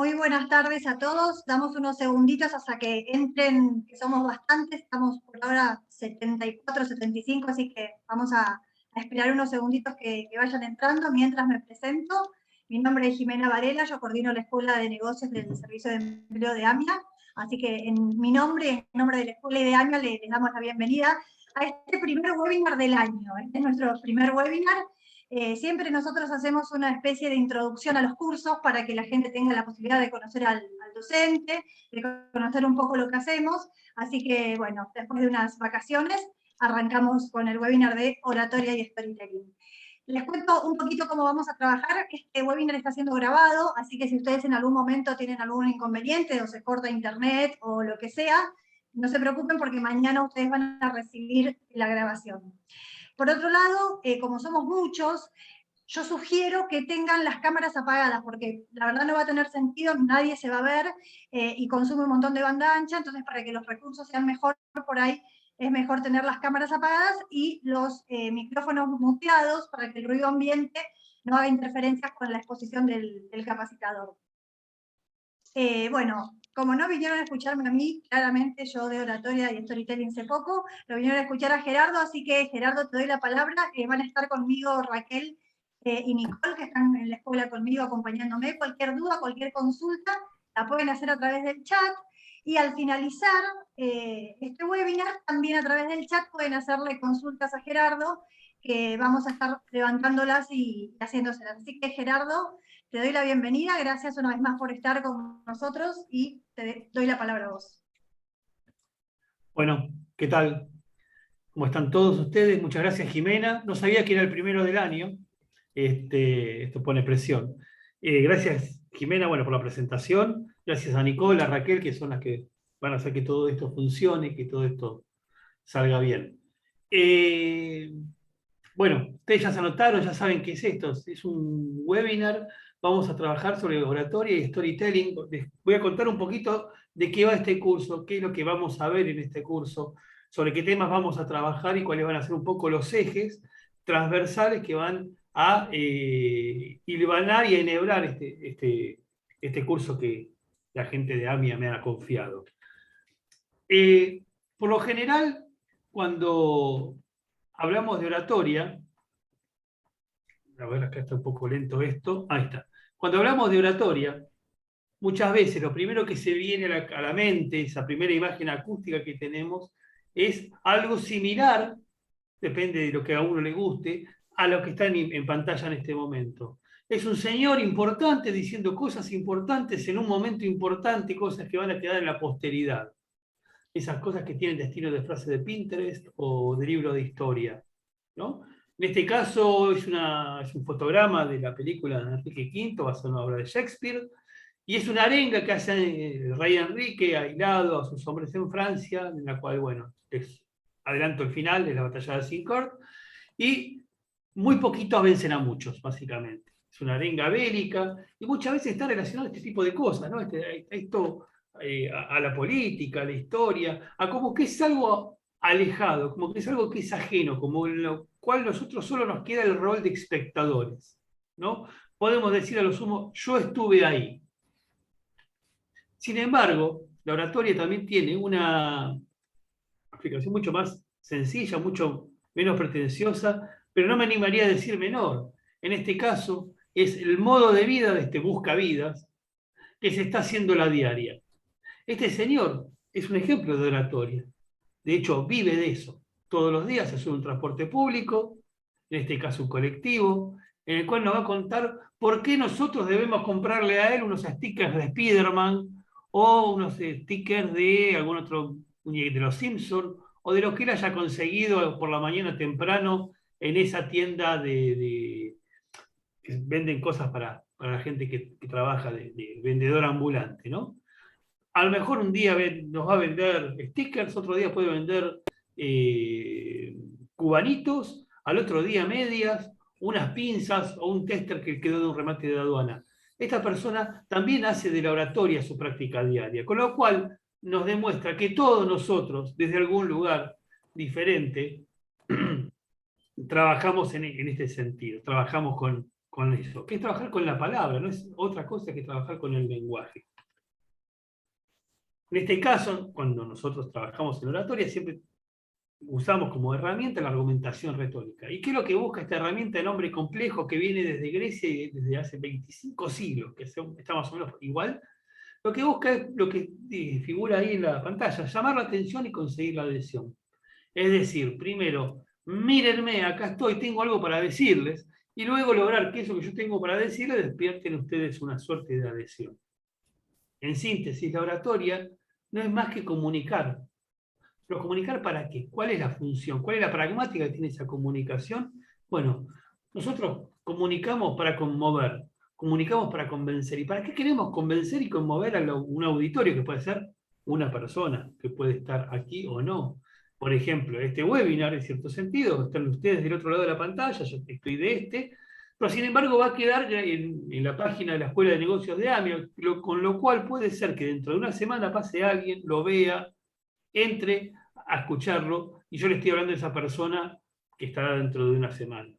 Muy buenas tardes a todos. Damos unos segunditos hasta que entren, que somos bastantes. Estamos por ahora 74, 75, así que vamos a esperar unos segunditos que vayan entrando mientras me presento. Mi nombre es Jimena Varela, yo coordino la Escuela de Negocios del Servicio de Empleo de AMIA. Así que en mi nombre, en nombre de la Escuela y de AMIA, les damos la bienvenida a este primer webinar del año. Este es nuestro primer webinar. Siempre nosotros hacemos una especie de introducción a los cursos para que la gente tenga la posibilidad de conocer al docente, de conocer un poco lo que hacemos. Así que, bueno, después de unas vacaciones, arrancamos con el webinar de oratoria y storytelling. Les cuento un poquito cómo vamos a trabajar. Este webinar está siendo grabado, así que si ustedes en algún momento tienen algún inconveniente o se corta internet o lo que sea, no se preocupen porque mañana ustedes van a recibir la grabación. Por otro lado, como somos muchos, yo sugiero que tengan las cámaras apagadas, porque la verdad no va a tener sentido, nadie se va a ver y consume un montón de banda ancha, entonces para que los recursos sean mejor por ahí, es mejor tener las cámaras apagadas y los micrófonos muteados para que el ruido ambiente no haga interferencias con la exposición del capacitador. Bueno, como no vinieron a escucharme a mí, claramente yo de oratoria y storytelling sé poco, lo vinieron a escuchar a Gerardo, así que Gerardo te doy la palabra, van a estar conmigo Raquel y Nicole, que están en la escuela conmigo acompañándome. Cualquier duda, cualquier consulta, la pueden hacer a través del chat, y al finalizar este webinar, también a través del chat pueden hacerle consultas a Gerardo, que vamos a estar levantándolas y haciéndoselas. Así que Gerardo, te doy la bienvenida, gracias una vez más por estar con nosotros y te doy la palabra a vos. Bueno, ¿qué tal? ¿Cómo están todos ustedes? Muchas gracias, Jimena. No sabía que era el primero del año. Esto pone presión. Gracias, Jimena, bueno, por la presentación. Gracias a Nicole, a Raquel, que son las que van a hacer que todo esto funcione, que todo esto salga bien. Bueno, ustedes ya se anotaron, ya saben qué es esto. Es un webinar. Vamos a trabajar sobre oratoria y storytelling. Les voy a contar un poquito de qué va este curso, qué es lo que vamos a ver en este curso, sobre qué temas vamos a trabajar y cuáles van a ser un poco los ejes transversales que van a hilvanar y enhebrar este curso que la gente de AMIA me ha confiado. Por lo general, cuando hablamos de oratoria, a ver, acá está un poco lento esto, ahí está. Cuando hablamos de oratoria, muchas veces lo primero que se viene a la mente, esa primera imagen acústica que tenemos, es algo similar, depende de lo que a uno le guste, a lo que está en pantalla en este momento. Es un señor importante diciendo cosas importantes en un momento importante, cosas que van a quedar en la posteridad. Esas cosas que tienen destino de frase de Pinterest o de libro de historia, ¿no? En este caso es un fotograma de la película de Enrique V, basada en una obra de Shakespeare, y es una arenga que hace el rey Enrique aislado a sus hombres en Francia, en la cual, bueno, les adelanto el final de la batalla de Azincourt, y muy poquitos vencen a muchos, básicamente. Es una arenga bélica, y muchas veces está relacionado a este tipo de cosas, ¿no? Esto a la política, a la historia, a como que es algo alejado, como que es algo que es ajeno, como en lo cual nosotros solo nos queda el rol de espectadores, ¿no? Podemos decir a lo sumo, yo estuve ahí. Sin embargo, la oratoria también tiene una aplicación mucho más sencilla, mucho menos pretenciosa, pero no me animaría a decir menor. En este caso, es el modo de vida de este buscavidas que se está haciendo la diaria. Este señor es un ejemplo de oratoria. De hecho, vive de eso. Todos los días se sube un transporte público, en este caso un colectivo, en el cual nos va a contar por qué nosotros debemos comprarle a él unos stickers de Spider-Man o unos stickers de algún otro muñeco de los Simpsons o de lo que él haya conseguido por la mañana temprano en esa tienda que venden cosas para la gente que trabaja de vendedor ambulante, ¿no? A lo mejor un día nos va a vender stickers, otro día puede vender cubanitos, al otro día medias, unas pinzas o un tester que quedó de un remate de aduana. Esta persona también hace de la oratoria su práctica diaria, con lo cual nos demuestra que todos nosotros, desde algún lugar diferente, trabajamos en este sentido, trabajamos con con eso, que es trabajar con la palabra, no es otra cosa que trabajar con el lenguaje. En este caso, cuando nosotros trabajamos en oratoria, siempre usamos como herramienta la argumentación retórica. ¿Y qué es lo que busca esta herramienta del hombre complejo que viene desde Grecia y desde hace 25 siglos, que está más o menos igual? Lo que busca es lo que figura ahí en la pantalla, llamar la atención y conseguir la adhesión. Es decir, primero, mírenme, acá estoy, tengo algo para decirles, y luego lograr que eso que yo tengo para decirles despierten ustedes una suerte de adhesión. En síntesis, la oratoria no es más que comunicar. ¿Pero comunicar para qué? ¿Cuál es la función? ¿Cuál es la pragmática que tiene esa comunicación? Bueno, nosotros comunicamos para conmover, comunicamos para convencer. ¿Y para qué queremos convencer y conmover a un auditorio que puede ser una persona, que puede estar aquí o no? Por ejemplo, este webinar, en cierto sentido, están ustedes del otro lado de la pantalla, yo estoy de este, pero sin embargo va a quedar en la página de la Escuela de Negocios de AMIA, con lo cual puede ser que dentro de una semana pase alguien, lo vea, entre a escucharlo, y yo le estoy hablando de esa persona que estará dentro de una semana.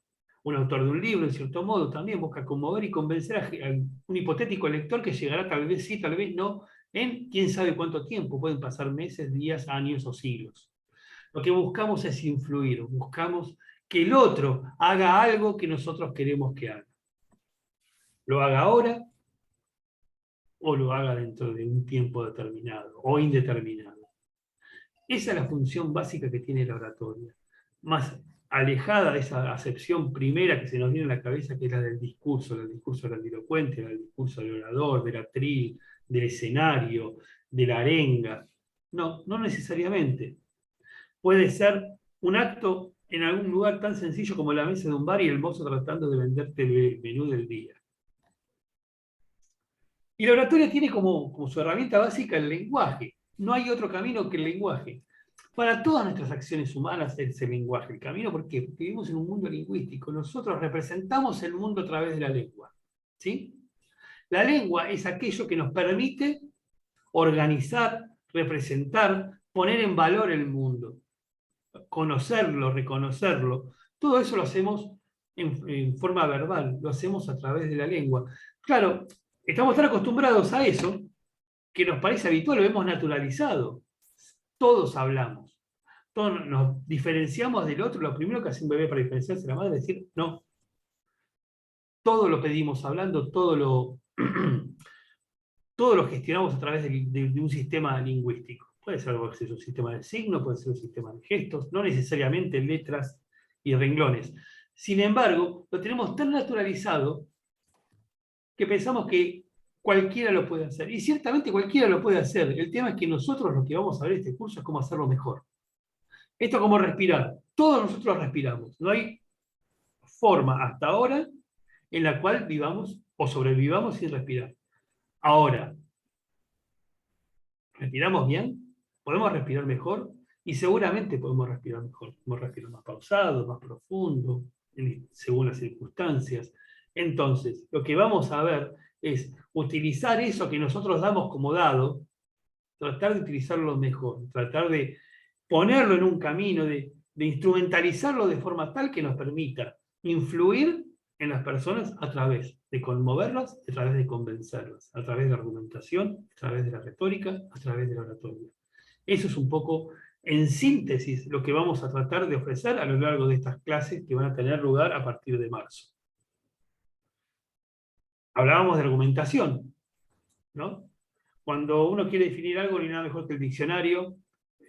Un autor de un libro, en cierto modo, también busca conmover y convencer a un hipotético lector que llegará tal vez sí, tal vez no, en quién sabe cuánto tiempo, pueden pasar meses, días, años o siglos. Lo que buscamos es influir, buscamos que el otro haga algo que nosotros queremos que haga. Lo haga ahora o lo haga dentro de un tiempo determinado o indeterminado. Esa es la función básica que tiene la oratoria, más alejada de esa acepción primera que se nos viene a la cabeza, que es la del discurso grandilocuente, el discurso del orador, del atril, del escenario, de la arenga. No, no necesariamente. Puede ser un acto en algún lugar tan sencillo como la mesa de un bar y el mozo tratando de venderte el menú del día. Y la oratoria tiene como su herramienta básica el lenguaje. No hay otro camino que el lenguaje. Para todas nuestras acciones humanas es el lenguaje el camino. ¿Por qué? Porque vivimos en un mundo lingüístico. Nosotros representamos el mundo a través de la lengua. ¿Sí? La lengua es aquello que nos permite organizar, representar, poner en valor el mundo, conocerlo, reconocerlo. Todo eso lo hacemos en forma verbal, lo hacemos a través de la lengua. Claro, estamos tan acostumbrados a eso que nos parece habitual, lo hemos naturalizado. Todos hablamos. Todos nos diferenciamos del otro. Lo primero que hace un bebé para diferenciarse de la madre es decir no. Todo lo pedimos hablando, todo lo gestionamos a través de un sistema lingüístico. Puede ser algo que es un sistema de signos, puede ser un sistema de gestos, no necesariamente letras y renglones. Sin embargo, lo tenemos tan naturalizado que pensamos que cualquiera lo puede hacer. Y ciertamente cualquiera lo puede hacer. El tema es que nosotros lo que vamos a ver en este curso es cómo hacerlo mejor. Esto es como respirar. Todos nosotros respiramos. No hay forma hasta ahora en la cual vivamos o sobrevivamos sin respirar. Ahora, ¿respiramos bien? ¿Podemos respirar mejor? Y seguramente podemos respirar mejor. Podemos respirar más pausado, más profundo, según las circunstancias. Entonces, lo que vamos a ver es utilizar eso que nosotros damos como dado, tratar de utilizarlo mejor, tratar de ponerlo en un camino, de instrumentalizarlo de forma tal que nos permita influir en las personas a través de conmoverlas, a través de convencerlas, a través de la argumentación, a través de la retórica, a través de la oratoria. Eso es un poco, en síntesis, lo que vamos a tratar de ofrecer a lo largo de estas clases que van a tener lugar a partir de marzo. Hablábamos de argumentación, ¿no? Cuando uno quiere definir algo, ni nada mejor que el diccionario.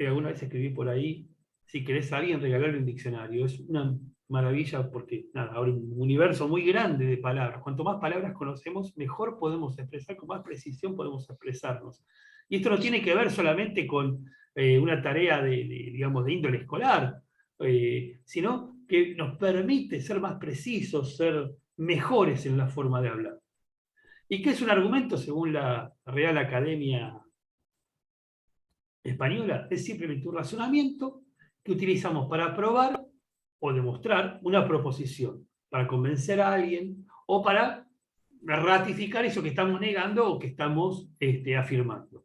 Alguna vez escribí por ahí, si querés a alguien regalarle un diccionario. Es una maravilla porque, nada, abre un universo muy grande de palabras. Cuanto más palabras conocemos, mejor podemos expresar, con más precisión podemos expresarnos. Y esto no tiene que ver solamente con una tarea digamos, de índole escolar, sino que nos permite ser más precisos, ser mejores en la forma de hablar. ¿Y qué es un argumento según la Real Academia Española? Es simplemente un razonamiento que utilizamos para probar o demostrar una proposición, para convencer a alguien o para ratificar eso que estamos negando o que estamos afirmando.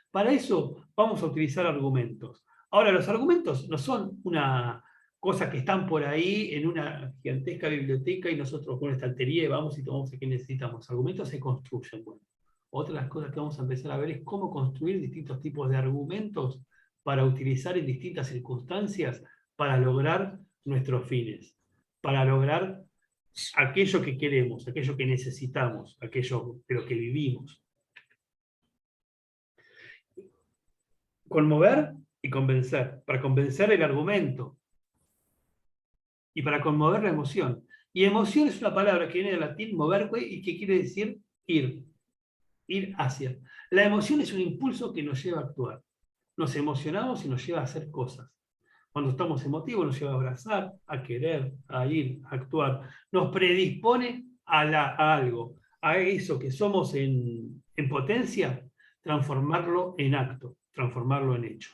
Para eso vamos a utilizar argumentos. Ahora, los argumentos no son una cosas que están por ahí en una gigantesca biblioteca y nosotros con una estantería y vamos y tomamos el que necesitamos. Argumentos se construyen. Bueno, otra de las cosas que vamos a empezar a ver es cómo construir distintos tipos de argumentos para utilizar en distintas circunstancias para lograr nuestros fines, para lograr aquello que queremos, aquello que necesitamos, aquello de lo que vivimos. Conmover y convencer. Para convencer el argumento y para conmover la emoción. Y emoción es una palabra que viene del latín moverque y que quiere decir ir, ir hacia. La emoción es un impulso que nos lleva a actuar. Nos emocionamos y nos lleva a hacer cosas. Cuando estamos emotivos nos lleva a abrazar, a querer, a ir, a actuar. Nos predispone a algo, a eso que somos en potencia, transformarlo en acto, transformarlo en hecho.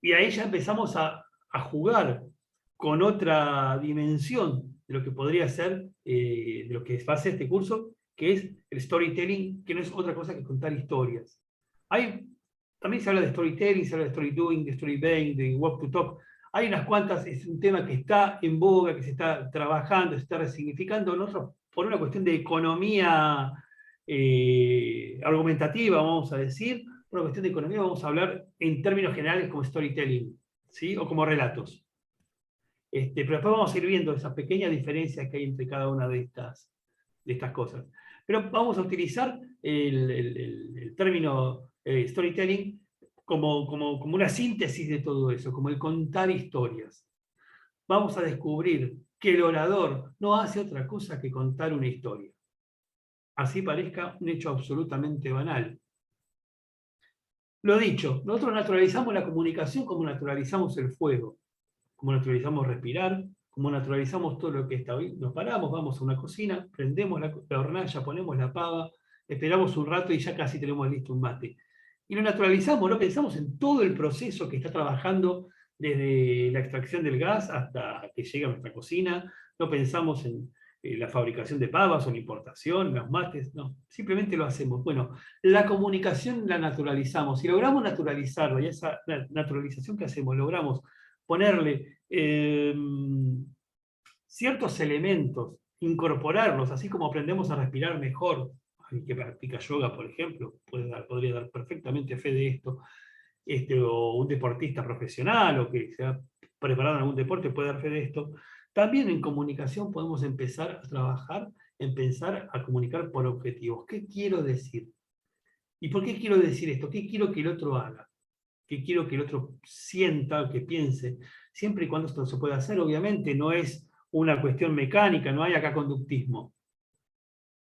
Y ahí ya empezamos a jugar con otra dimensión de lo que podría ser, de lo que va a ser este curso, que es el storytelling, que no es otra cosa que contar historias. También se habla de storytelling, se habla de story doing, de story buying, de walk to talk. Hay unas cuantas, es un tema que está en boga, que se está trabajando, se está resignificando. Nosotros, por una cuestión de economía argumentativa, vamos a decir, por una cuestión de economía, vamos a hablar en términos generales como storytelling, ¿sí? O como relatos. Pero después vamos a ir viendo esas pequeñas diferencias que hay entre cada una de estas cosas. Pero vamos a utilizar el término storytelling como una síntesis de todo eso, como el contar historias. Vamos a descubrir que el orador no hace otra cosa que contar una historia. Así parezca un hecho absolutamente banal. Lo dicho, nosotros naturalizamos la comunicación como naturalizamos el fuego, como naturalizamos respirar, como naturalizamos todo lo que está hoy. Nos paramos, vamos a una cocina, prendemos la hornalla, ponemos la pava, esperamos un rato y ya casi tenemos listo un mate. Y lo naturalizamos, no pensamos en todo el proceso que está trabajando desde la extracción del gas hasta que llega a nuestra cocina, no pensamos en la fabricación de pavas o la importación, los mates, no, simplemente lo hacemos. Bueno, la comunicación la naturalizamos. Si logramos naturalizarla y esa naturalización que hacemos, logramos ponerle ciertos elementos, incorporarlos, así como aprendemos a respirar mejor. Alguien que practica yoga, por ejemplo, podría dar perfectamente fe de esto, o un deportista profesional, o que se ha preparado en algún deporte puede dar fe de esto. También en comunicación podemos empezar a trabajar en pensar a comunicar por objetivos. ¿Qué quiero decir? ¿Y por qué quiero decir esto? ¿Qué quiero que el otro haga? ¿Qué quiero que el otro sienta, que piense? Siempre y cuando esto se pueda hacer, obviamente, no es una cuestión mecánica, no hay acá conductismo.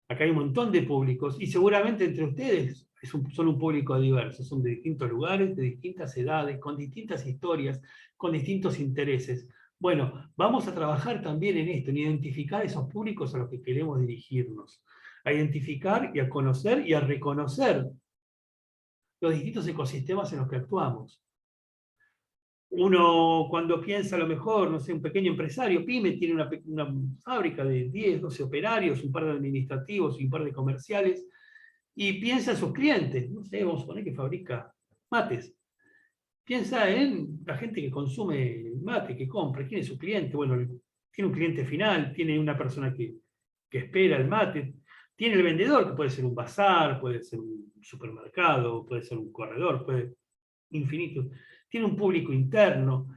Acá hay un montón de públicos y seguramente entre ustedes son un público diverso, son de distintos lugares, de distintas edades, con distintas historias, con distintos intereses. Bueno, vamos a trabajar también en esto, en identificar esos públicos a los que queremos dirigirnos, a identificar y a conocer y a reconocer los distintos ecosistemas en los que actuamos. Uno cuando piensa a lo mejor, no sé, un pequeño empresario, pyme, tiene una fábrica de 10, 12 operarios, un par de administrativos y un par de comerciales, y piensa en sus clientes, no sé, vamos a poner que fabrica mates. Piensa en la gente que consume mate, que compra, quién es su cliente. Bueno, tiene un cliente final, tiene una persona que espera el mate, tiene el vendedor, que puede ser un bazar, puede ser un supermercado, puede ser un corredor, infinito. Tiene un público interno.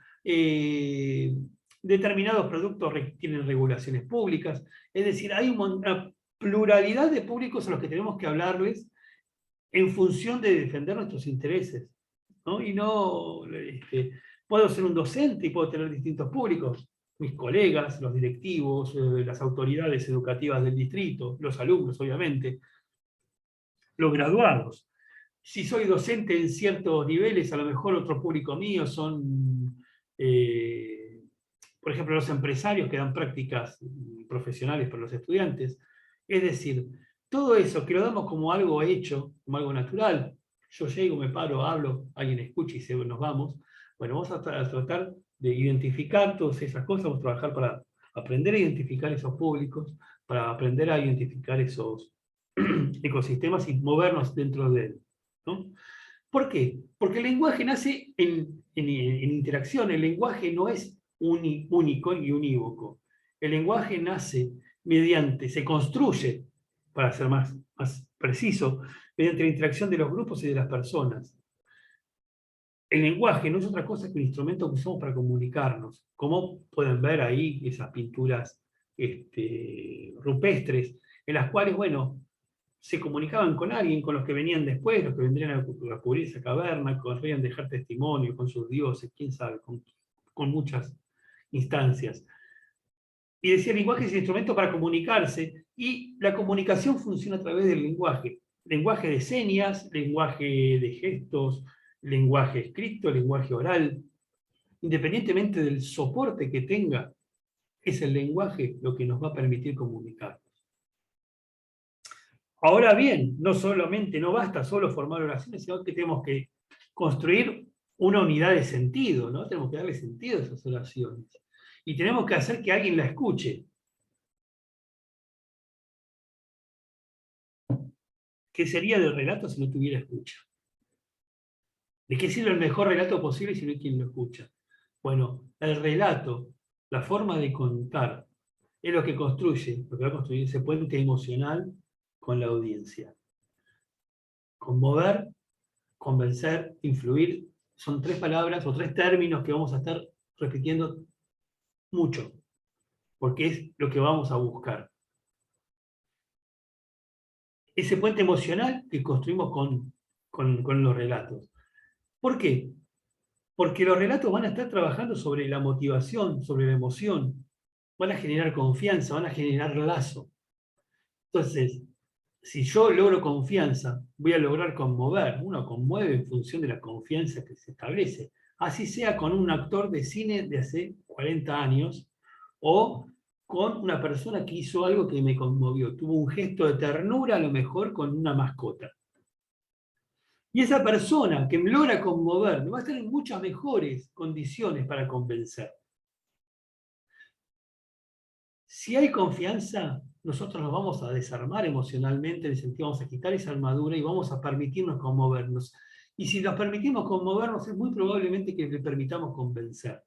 Determinados productos tienen regulaciones públicas. Es decir, hay una pluralidad de públicos a los que tenemos que hablarles en función de defender nuestros intereses, ¿no? Y no, puedo ser un docente y puedo tener distintos públicos, mis colegas, los directivos, las autoridades educativas del distrito, los alumnos, obviamente, los graduados. Si soy docente en ciertos niveles, a lo mejor otro público mío son, por ejemplo, los empresarios que dan prácticas profesionales para los estudiantes. Es decir, todo eso que lo damos como algo hecho, como algo natural. Yo llego, me paro, hablo, alguien escucha y nos vamos. Bueno, vamos a tratar de identificar todas esas cosas, vamos a trabajar para aprender a identificar esos públicos, para aprender a identificar esos ecosistemas y movernos dentro de él, ¿no? ¿Por qué? Porque el lenguaje nace en interacción, el lenguaje no es único y unívoco. El lenguaje nace mediante, se construye, para ser más preciso, mediante la interacción de los grupos y de las personas. El lenguaje no es otra cosa que un instrumento que usamos para comunicarnos. Como pueden ver ahí esas pinturas rupestres, en las cuales, bueno, se comunicaban con alguien, con los que venían después, los que vendrían a cubrir esa caverna, corrían dejar testimonio con sus dioses, quién sabe, con muchas instancias. Y decía, el lenguaje es el instrumento para comunicarse, y la comunicación funciona a través del lenguaje. Lenguaje de señas, lenguaje de gestos, lenguaje escrito, lenguaje oral. Independientemente del soporte que tenga, es el lenguaje lo que nos va a permitir comunicarnos. Ahora bien, no basta solo formar oraciones, sino que tenemos que construir una unidad de sentido, ¿no? Tenemos que darle sentido a esas oraciones. Y tenemos que hacer que alguien la escuche. ¿Qué sería del relato si no tuviera escucha? ¿De qué sirve el mejor relato posible si no hay quien lo escucha? Bueno, el relato, la forma de contar, es lo que construye, lo que va a construir ese puente emocional con la audiencia. Conmover, convencer, influir, son tres palabras o tres términos que vamos a estar repitiendo mucho, porque es lo que vamos a buscar. Ese puente emocional que construimos con los relatos. ¿Por qué? Porque los relatos van a estar trabajando sobre la motivación, sobre la emoción, van a generar confianza, van a generar lazo. Entonces, si yo logro confianza, voy a lograr conmover. Uno conmueve en función de la confianza que se establece. Así sea con un actor de cine de hace 40 años o con una persona que hizo algo que me conmovió. Tuvo un gesto de ternura, a lo mejor con una mascota. Y esa persona que me logra conmover me va a estar en muchas mejores condiciones para convencer. Si hay confianza, nosotros nos vamos a desarmar emocionalmente, en el sentido vamos a quitar esa armadura y vamos a permitirnos conmovernos. Y si nos permitimos conmovernos, es muy probablemente que le permitamos convencer.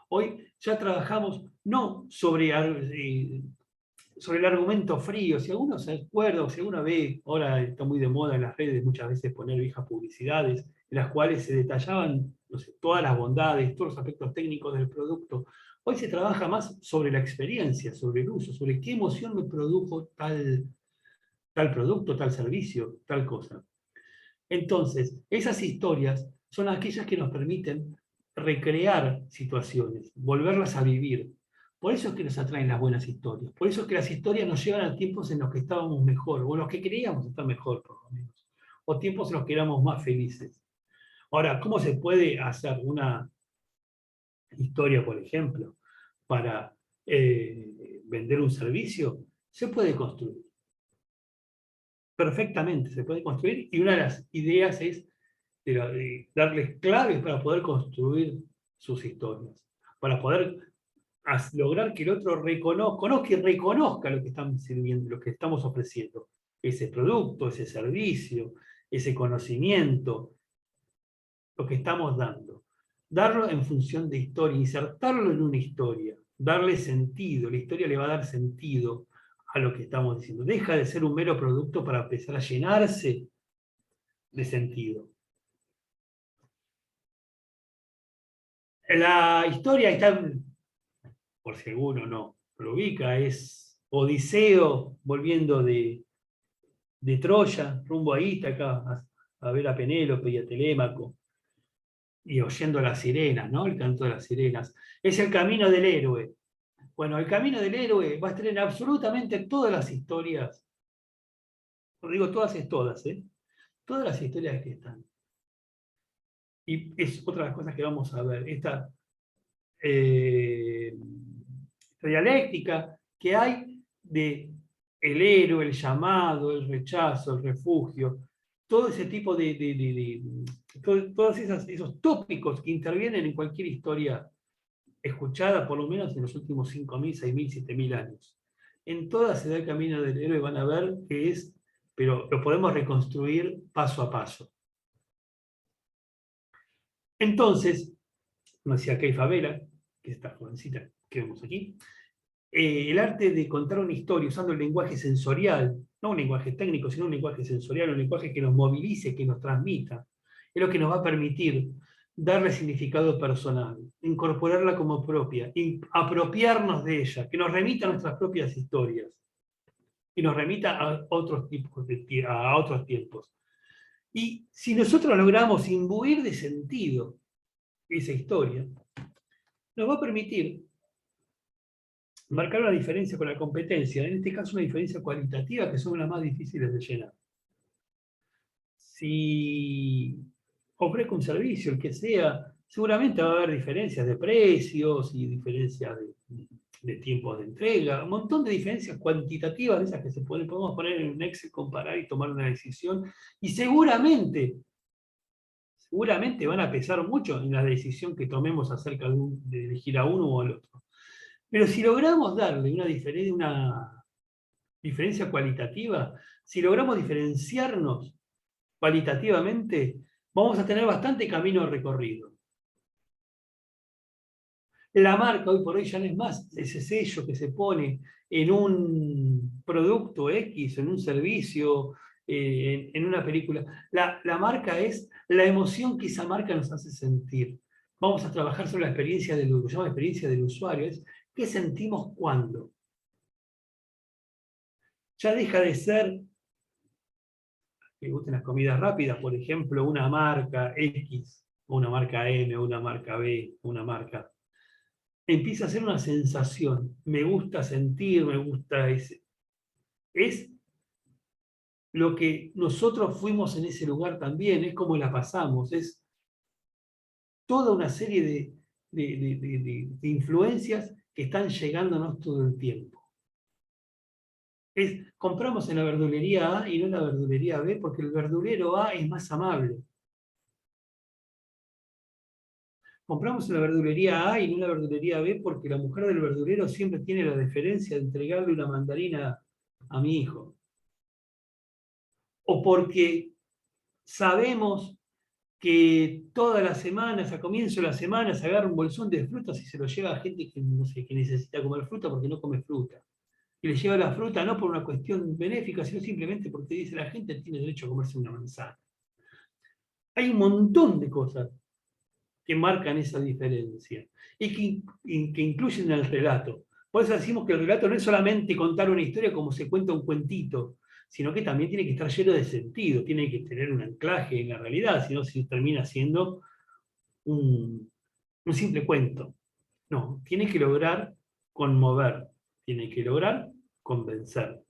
Hoy ya trabajamos no sobre el argumento frío. Si alguno se acuerda o si alguna ve, ahora está muy de moda en las redes muchas veces poner viejas publicidades en las cuales se detallaban, no sé, todas las bondades, todos los aspectos técnicos del producto. Hoy se trabaja más sobre la experiencia, sobre el uso, sobre qué emoción me produjo tal producto, tal servicio, tal cosa. Entonces, esas historias son aquellas que nos permiten recrear situaciones, volverlas a vivir. Por eso es que nos atraen las buenas historias. Por eso es que las historias nos llevan a tiempos en los que estábamos mejor, o en los que creíamos estar mejor, por lo menos. O tiempos en los que éramos más felices. Ahora, ¿cómo se puede hacer una historia, por ejemplo, para vender un servicio? Se puede construir. Perfectamente se puede construir. Y una de las ideas es de darles claves para poder construir sus historias, para poder lograr que el otro conozca y reconozca lo que están sirviendo, lo que estamos ofreciendo, ese producto, ese servicio, ese conocimiento, lo que estamos dando. Darlo en función de historia, insertarlo en una historia, darle sentido, la historia le va a dar sentido a lo que estamos diciendo. Deja de ser un mero producto para empezar a llenarse de sentido. La historia está, por si alguno no lo ubica, es Odiseo volviendo de Troya, rumbo a Ítaca, a ver a Penélope y a Telémaco, y oyendo las sirenas, ¿no? El canto de las sirenas. Es el camino del héroe. Bueno, el camino del héroe va a estar en absolutamente todas las historias. Lo digo todas es todas, ¿eh? Todas las historias que están. Y es otra de las cosas que vamos a ver. Esta dialéctica que hay de el héroe, el llamado, el rechazo, el refugio, todo ese tipo todos esos tópicos que intervienen en cualquier historia escuchada, por lo menos en los últimos 5.000, 6.000, 7.000 años. En todas se da el camino del héroe, van a ver que es, pero lo podemos reconstruir paso a paso. Entonces, como decía Kay Favela, que es esta jovencita que vemos aquí, el arte de contar una historia usando el lenguaje sensorial, no un lenguaje técnico, sino un lenguaje sensorial, un lenguaje que nos movilice, que nos transmita, es lo que nos va a permitir darle significado personal, incorporarla como propia, apropiarnos de ella, que nos remita a nuestras propias historias y nos remita a otros tiempos. Y si nosotros logramos imbuir de sentido esa historia, nos va a permitir marcar una diferencia con la competencia, en este caso una diferencia cualitativa, que son las más difíciles de llenar. Si ofrezco un servicio, el que sea, seguramente va a haber diferencias de precios y diferencias de tiempos de entrega, un montón de diferencias cuantitativas de esas que podemos poner en un Excel, comparar y tomar una decisión, y seguramente van a pesar mucho en la decisión que tomemos acerca de elegir a uno o al otro. Pero si logramos darle una diferencia cualitativa, si logramos diferenciarnos cualitativamente, vamos a tener bastante camino recorrido. La marca hoy por hoy ya no es más ese sello que se pone en un producto X, en un servicio, en una película. La marca es la emoción que esa marca nos hace sentir. Vamos a trabajar sobre la experiencia lo que se llama experiencia del usuario, es qué sentimos cuando. Ya deja de ser que gusten las comidas rápidas, por ejemplo, una marca X, o una marca M, o una marca B, una marca. Empieza a ser una sensación. Me gusta sentir, me gusta ese. Es lo que nosotros fuimos en ese lugar también, es como la pasamos, es toda una serie de influencias que están llegándonos todo el tiempo. Compramos en la verdulería A y no en la verdulería B porque el verdulero A es más amable. Compramos en la verdulería A y no en la verdulería B porque la mujer del verdulero siempre tiene la deferencia de entregarle una mandarina a mi hijo. O porque sabemos que todas las semanas, a comienzo de la semana, se agarra un bolsón de frutas y se lo lleva a gente que, no sé, que necesita comer fruta porque no come fruta. Y le lleva la fruta no por una cuestión benéfica, sino simplemente porque dice la gente tiene derecho a comerse una manzana. Hay un montón de cosas que marcan esa diferencia y que incluyen el relato. Por eso decimos que el relato no es solamente contar una historia como se cuenta un cuentito, sino que también tiene que estar lleno de sentido, tiene que tener un anclaje en la realidad, si no se termina siendo un simple cuento. No, tiene que lograr conmover, tiene que lograr convencer.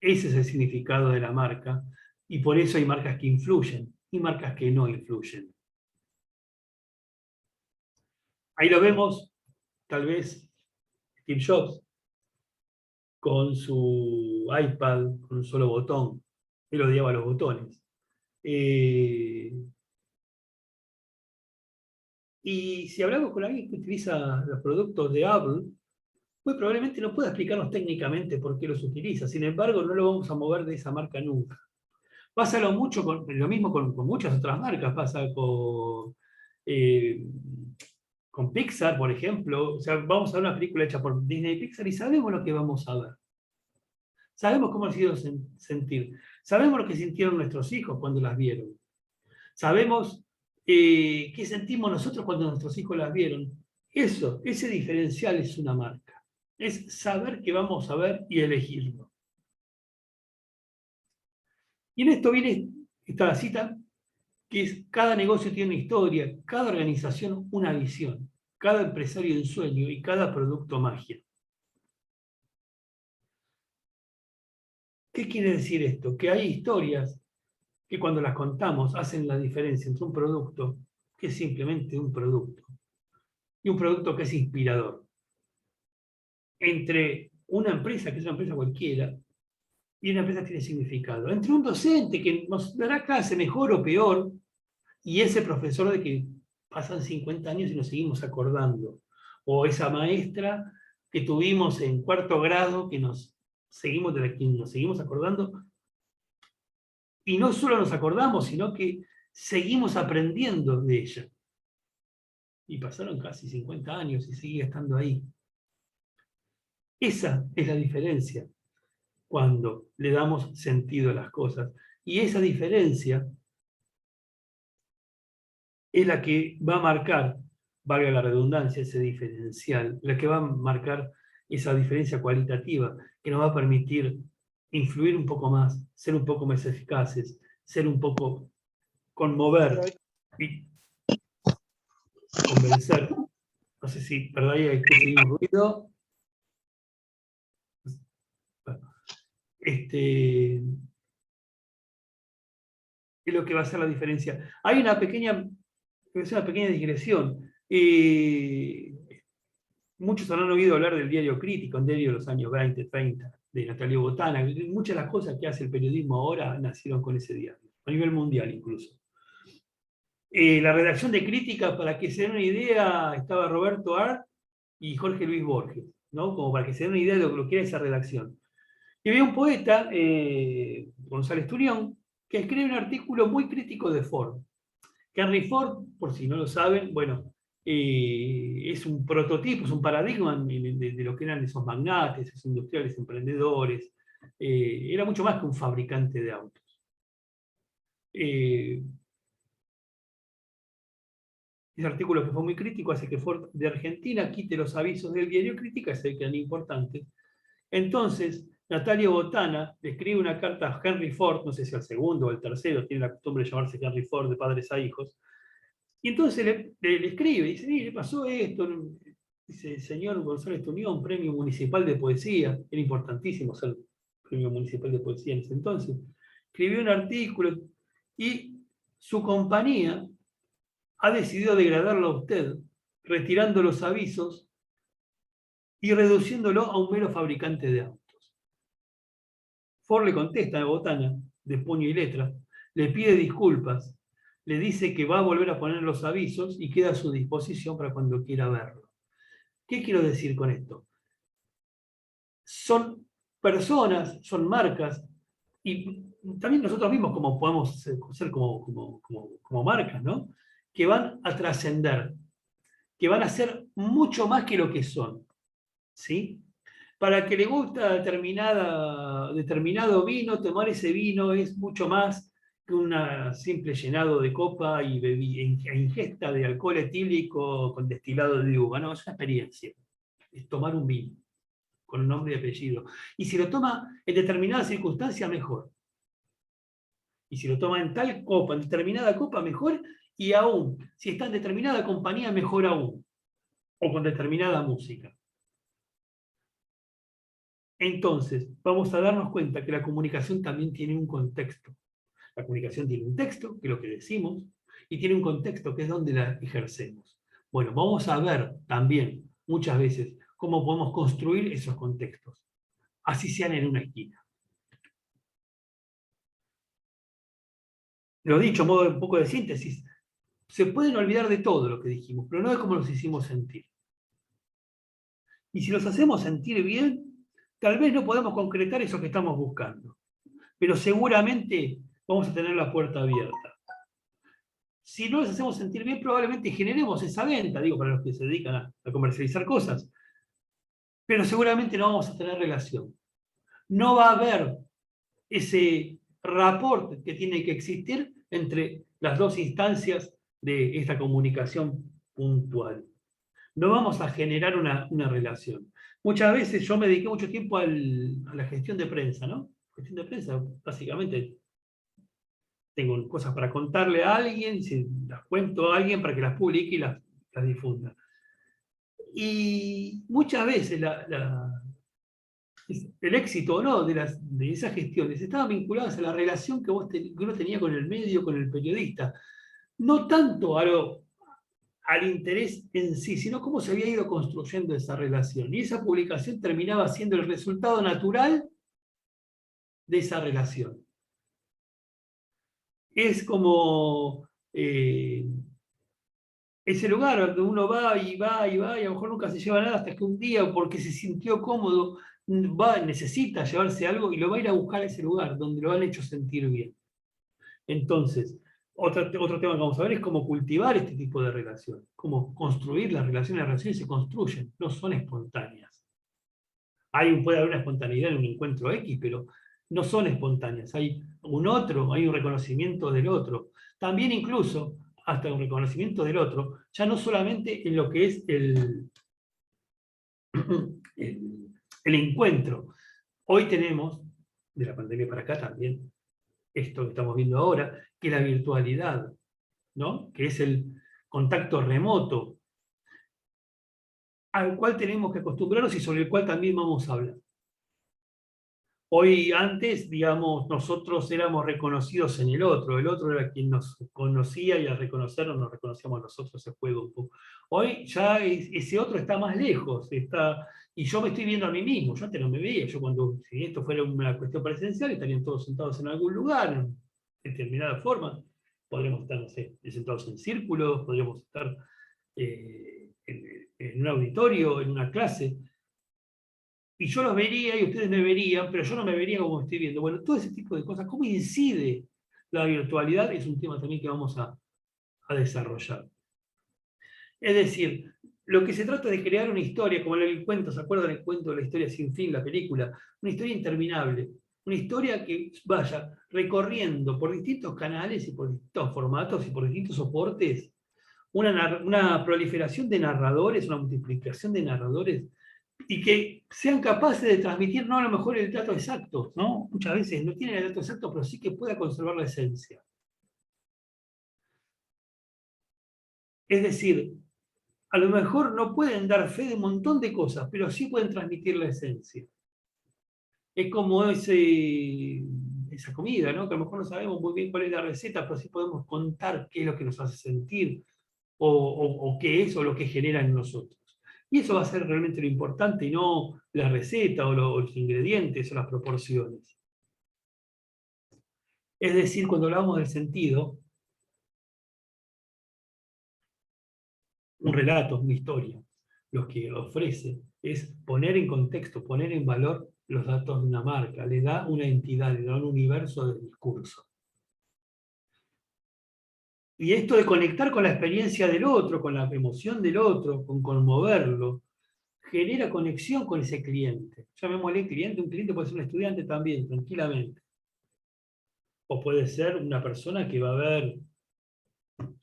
Ese es el significado de la marca, y por eso hay marcas que influyen y marcas que no influyen. Ahí lo vemos, tal vez, Steve Jobs, con su iPad, con un solo botón. Él odiaba los botones. Y si hablamos con alguien que utiliza los productos de Apple, muy probablemente no pueda explicarnos técnicamente por qué los utiliza. Sin embargo, no lo vamos a mover de esa marca nunca. Pasa lo mismo con muchas otras marcas. Pasa con Pixar, por ejemplo. O sea, vamos a ver una película hecha por Disney y Pixar y sabemos lo que vamos a ver. Sabemos cómo nos hizo sentir. Sabemos lo que sintieron nuestros hijos cuando las vieron. Sabemos qué sentimos nosotros cuando nuestros hijos las vieron. Ese diferencial es una marca. Es saber qué vamos a ver y elegirlo. Y en esto viene esta cita, que es: cada negocio tiene una historia, cada organización una visión, cada empresario un sueño y cada producto magia. ¿Qué quiere decir esto? Que hay historias que cuando las contamos hacen la diferencia entre un producto que es simplemente un producto y un producto que es inspirador. Entre una empresa, que es una empresa cualquiera, y una empresa que tiene significado. Entre un docente que nos dará clase mejor o peor, y ese profesor de que pasan 50 años y nos seguimos acordando. O esa maestra que tuvimos en cuarto grado que de la que nos seguimos acordando. Y no solo nos acordamos, sino que seguimos aprendiendo de ella. Y pasaron casi 50 años y sigue estando ahí. Esa es la diferencia cuando le damos sentido a las cosas. Y esa diferencia es la que va a marcar, valga la redundancia, ese diferencial, la que va a marcar esa diferencia cualitativa, que nos va a permitir influir un poco más, ser un poco más eficaces, ser un poco conmover y convencer. No sé si, ¿verdad? Ahí escuché un ruido. Bueno, es lo que va a hacer la diferencia. Hay una pequeña digresión. Muchos habrán oído hablar del diario crítico, un diario de los años 20, 30, de Natalio Botana. Muchas de las cosas que hace el periodismo ahora nacieron con ese diario, a nivel mundial incluso. La redacción de crítica, para que se den una idea, estaba Roberto Art y Jorge Luis Borges, ¿no? Como para que se den una idea de lo que era esa redacción. Y había un poeta, González Turión, que escribe un artículo muy crítico de Ford. Henry Ford, por si no lo saben, bueno, es un prototipo, es un paradigma de lo que eran esos magnates, esos industriales emprendedores. Era mucho más que un fabricante de autos. Ese artículo que fue muy crítico hace que Ford de Argentina quite los avisos del diario Crítica, se que eran importantes. Entonces, Natalio Botana le escribe una carta a Henry Ford, no sé si al segundo o al tercero, tiene la costumbre de llamarse Henry Ford de padres a hijos, y entonces le escribe, dice, le pasó esto, dice, señor González Turión, premio municipal de poesía, era importantísimo ser premio municipal de poesía en ese entonces, escribió un artículo y su compañía ha decidido degradarlo a usted, retirando los avisos y reduciéndolo a un mero fabricante de autos. Ford le contesta a Botana, de puño y letra, le pide disculpas, le dice que va a volver a poner los avisos y queda a su disposición para cuando quiera verlo. ¿Qué quiero decir con esto? Son personas, son marcas, y también nosotros mismos como podemos ser como marcas, ¿no? Que van a trascender, que van a ser mucho más que lo que son, ¿sí? Para que le gusta determinado vino, tomar ese vino es mucho más que un simple llenado de copa e ingesta de alcohol etílico con destilado de uva. No, es una experiencia. Es tomar un vino con nombre y apellido. Y si lo toma en determinada circunstancia, mejor. Y si lo toma en tal copa, en determinada copa, mejor. Y aún, si está en determinada compañía, mejor aún. O con determinada música. Entonces, vamos a darnos cuenta que la comunicación también tiene un contexto. La comunicación tiene un texto, que es lo que decimos, y tiene un contexto, que es donde la ejercemos. Bueno, vamos a ver también, muchas veces, cómo podemos construir esos contextos, así sean en una esquina. Lo dicho, modo un poco de síntesis, se pueden olvidar de todo lo que dijimos, pero no de cómo los hicimos sentir. Y si los hacemos sentir bien, tal vez no podamos concretar eso que estamos buscando, pero seguramente vamos a tener la puerta abierta. Si no los hacemos sentir bien, probablemente generemos esa venta, digo, para los que se dedican a comercializar cosas, pero seguramente no vamos a tener relación. No va a haber ese rapport que tiene que existir entre las dos instancias de esta comunicación puntual. No vamos a generar una relación. Muchas veces yo me dediqué mucho tiempo a la gestión de prensa, ¿no? Gestión de prensa, básicamente, tengo cosas para contarle a alguien, si las cuento a alguien para que las publique y las difunda. Y muchas veces el éxito o no de esas gestiones estaban vinculadas a la relación que uno tenía con el medio, con el periodista. No tanto al interés en sí, sino cómo se había ido construyendo esa relación. Y esa publicación terminaba siendo el resultado natural de esa relación. Es como ese lugar donde uno va y va y va y a lo mejor nunca se lleva nada hasta que un día, porque se sintió cómodo, necesita llevarse algo y lo va a ir a buscar a ese lugar donde lo han hecho sentir bien. Entonces, Otro tema que vamos a ver es cómo cultivar este tipo de relaciones, cómo construir las relaciones se construyen, no son espontáneas. Puede haber una espontaneidad en un encuentro X, pero no son espontáneas. Hay hay un reconocimiento del otro. También incluso, hasta un reconocimiento del otro, ya no solamente en lo que es el encuentro. Hoy tenemos, de la pandemia para acá también, esto que estamos viendo ahora, que es la virtualidad, ¿no? Que es el contacto remoto, al cual tenemos que acostumbrarnos y sobre el cual también vamos a hablar. Hoy, antes, digamos, nosotros éramos reconocidos en el otro era quien nos conocía y al reconocernos nos reconocíamos nosotros, ese juego un poco. Hoy ya ese otro está más lejos, y yo me estoy viendo a mí mismo, yo antes no me veía, si esto fuera una cuestión presencial, estarían todos sentados en algún lugar, en determinada forma, podríamos estar, no sé, sentados en círculos, podríamos estar en un auditorio, en una clase, y yo los vería y ustedes me verían, pero yo no me vería como estoy viendo. Bueno, todo ese tipo de cosas, ¿cómo incide la virtualidad? Es un tema también que vamos a desarrollar. Es decir, lo que se trata de crear una historia, como el cuento, ¿se acuerdan el cuento de la historia sin fin, la película? Una historia interminable, una historia que vaya recorriendo por distintos canales y por distintos formatos y por distintos soportes, una proliferación de narradores, una multiplicación de narradores, y que sean capaces de transmitir, no a lo mejor el dato exacto, ¿no? Muchas veces no tienen el dato exacto, pero sí que pueda conservar la esencia. Es decir, a lo mejor no pueden dar fe de un montón de cosas, pero sí pueden transmitir la esencia. Es como esa comida, ¿no? Que a lo mejor no sabemos muy bien cuál es la receta, pero sí podemos contar qué es lo que nos hace sentir, o qué es, o lo que genera en nosotros. Y eso va a ser realmente lo importante, y no la receta, o los ingredientes, o las proporciones. Es decir, cuando hablamos del sentido, un relato, una historia, lo que ofrece es poner en contexto, poner en valor los datos de una marca, le da una entidad, le da un universo de discurso. Y esto de conectar con la experiencia del otro, con la emoción del otro, con conmoverlo, genera conexión con ese cliente. Llamémosle cliente, un cliente puede ser un estudiante también, tranquilamente. O puede ser una persona que va a ver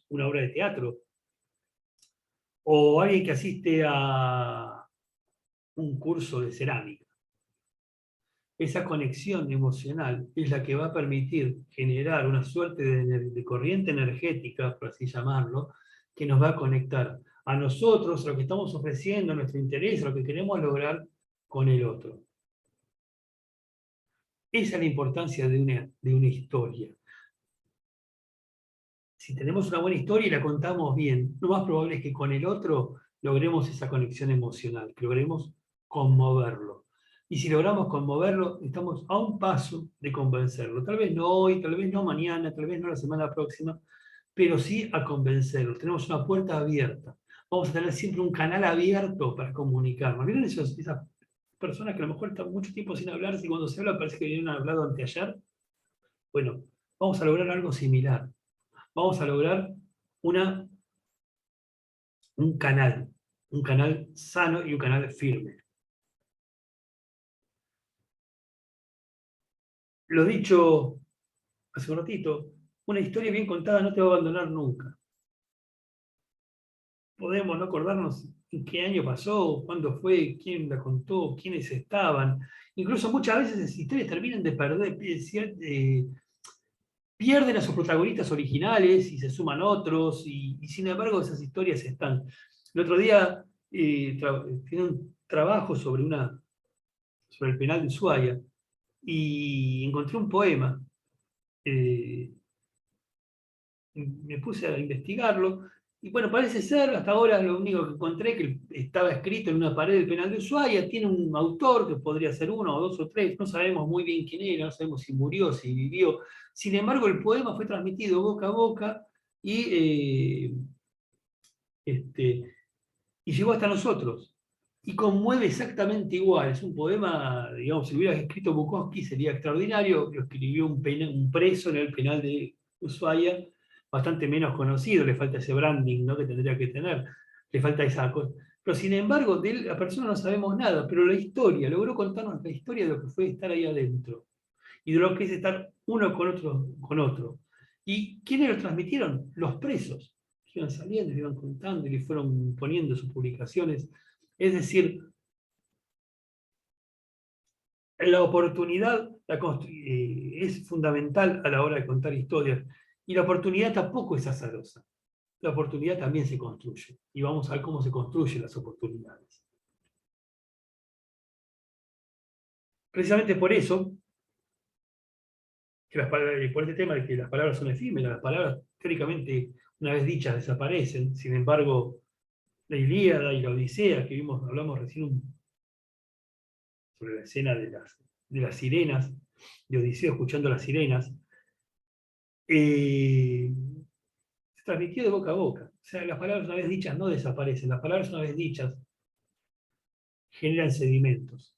una obra de teatro, o alguien que asiste a un curso de cerámica. Esa conexión emocional es la que va a permitir generar una suerte de corriente energética, por así llamarlo, que nos va a conectar a nosotros, a lo que estamos ofreciendo, a nuestro interés, a lo que queremos lograr con el otro. Esa es la importancia de una historia. Si tenemos una buena historia y la contamos bien, lo más probable es que con el otro logremos esa conexión emocional, que logremos conmoverlo. Y si logramos conmoverlo, estamos a un paso de convencerlo. Tal vez no hoy, tal vez no mañana, tal vez no la semana próxima, pero sí a convencerlo. Tenemos una puerta abierta. Vamos a tener siempre un canal abierto para comunicarnos. ¿Vieron esas personas que a lo mejor están mucho tiempo sin hablarse y cuando se habla parece que vinieron hablado anteayer? Bueno, vamos a lograr algo similar. Vamos a lograr un canal sano y un canal firme. Lo dicho hace un ratito, una historia bien contada no te va a abandonar nunca. Podemos no acordarnos en qué año pasó, cuándo fue, quién la contó, quiénes estaban. Incluso muchas veces esas historias terminan de perder, pierden a sus protagonistas originales y se suman otros, y sin embargo esas historias están. El otro día tiene un trabajo sobre el penal de Ushuaia, y encontré un poema. Me puse a investigarlo, y bueno, parece ser, hasta ahora lo único que encontré, que estaba escrito en una pared del penal de Ushuaia, tiene un autor, que podría ser uno, o dos, o tres, no sabemos muy bien quién era, no sabemos si murió, si vivió. Sin embargo, el poema fue transmitido boca a boca, y llegó hasta nosotros. Y conmueve exactamente igual. Es un poema, digamos, si lo hubiera escrito Bukowski sería extraordinario. Lo escribió un preso en el penal de Ushuaia, bastante menos conocido, le falta ese branding, ¿no?, que tendría que tener, le falta esa cosa. Pero sin embargo, de la persona no sabemos nada, pero la historia, logró contarnos la historia de lo que fue estar ahí adentro, y de lo que es estar uno con otro, con otro. ¿Y quiénes lo transmitieron? Los presos, que iban saliendo, le iban contando y le fueron poniendo sus publicaciones. Es decir, la oportunidad es fundamental a la hora de contar historias. Y la oportunidad tampoco es azarosa. La oportunidad también se construye. Y vamos a ver cómo se construyen las oportunidades. Precisamente por eso, por este tema de que las palabras son efímeras, las palabras teóricamente una vez dichas desaparecen. Sin embargo, la Ilíada y la Odisea, que hablamos recién sobre la escena de las sirenas, de Odiseo escuchando las sirenas, se transmitió de boca a boca. O sea, las palabras una vez dichas no desaparecen, las palabras una vez dichas generan sedimentos,